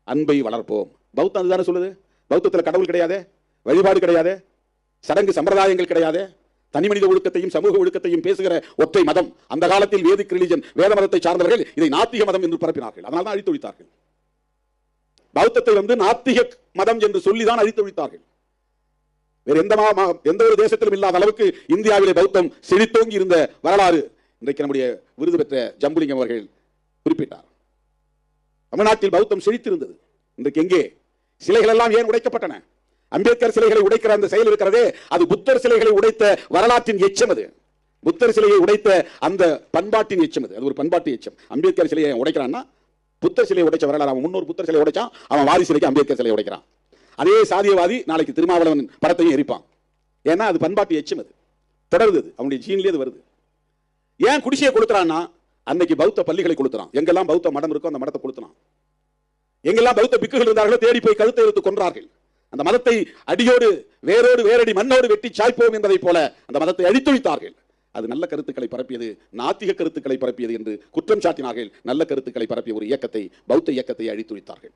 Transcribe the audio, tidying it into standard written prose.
அன்பை வளர்ப்போம். பௌத்தம் அதுதானே சொல்லுது. பௌத்தத்தில் கடவுள் கிடையாது, வழிபாடு கிடையாது, சடங்கு சம்பிரதாயங்கள் கிடையாது, தனி மனித ஒழுக்கத்தையும் சமூக ஒழுக்கத்தையும் பேசுகிற ஒற்றை மதம். அந்த காலத்தில் வேதிக் ரிலிஜன், வேத மதத்தை சார்ந்தவர்கள் இதை நாத்திக மதம் என்று பரப்பினார்கள். அதனால தான் அழித்தொழித்தார்கள். பௌத்தத்தை நாத்திக மதம் என்று சொல்லிதான் அழித்தொழித்தார்கள். வேறு எந்த ஒரு தேசத்திலும் இல்லாத அளவுக்கு இந்தியாவிலே பௌத்தம் செழித்தோங்கி இருந்த வரலாறு இன்றைக்கு நம்முடைய விருது பெற்ற ஜம்புலிங்கம் அவர்கள் குறிப்பிட்டார். தமிழ்நாட்டில் பௌத்தம் செழித்திருந்தது. இன்றைக்கு எங்கே? சிலைகள் எல்லாம் ஏன் உடைக்கப்பட்டன? அம்பேத்கர் சிலைகளை உடைக்கிற அந்த செயல் இருக்கிறதே, அது புத்தர் சிலைகளை உடைத்த வரலாற்றின் எச்சம். அது புத்தர் சிலையை உடைத்த அந்த பண்பாட்டின் எச்சம். அது ஒரு பண்பாட்டு எச்சம். அம்பேத்கர் சிலையை உடைக்கிறான்னா புத்தர் சிலையை உடைச்ச வரலாறு. அவன் முன்னோர் புத்தர் சிலை உடைச்சான், அவன் வாரி சிலைக்கு அம்பேத்கர் சிலையை உடைக்கிறான். அதே சாதியவாதி நாளைக்கு திருமாவளவன் படத்தையும் எரிப்பான். ஏன்னா அது பண்பாட்டு எச்சம். அது தொடருது, அவனுடைய ஜீன்லேயே அது வருது. ஏன் குடிசையை கொளுத்துறான்னா, அன்னைக்கு பௌத்த பள்ளிகளை கொளுத்துறான். எங்கெல்லாம் பௌத்த மடம் இருக்கோ அந்த மடத்தை கொளுத்துறான். எங்கெல்லாம் பௌத்த பிக்குகள் இருந்தார்களோ தேடி போய் கழுத்தை எடுத்து கொன்றார்கள். அந்த மதத்தை அடியோடு வேரோடு வேரடி மண்ணோடு வெட்டி சாய்ப்போம் என்பதை போல அந்த மதத்தை அழித்தொழித்தார்கள். அது நல்ல கருத்துக்களை பரப்பியது, நாத்திக கருத்துக்களை பரப்பியது என்று குற்றம் சாட்டினார்கள். நல்ல கருத்துக்களை பரப்பிய ஒரு இயக்கத்தை, பௌத்த இயக்கத்தை அழித்தொழித்தார்கள்.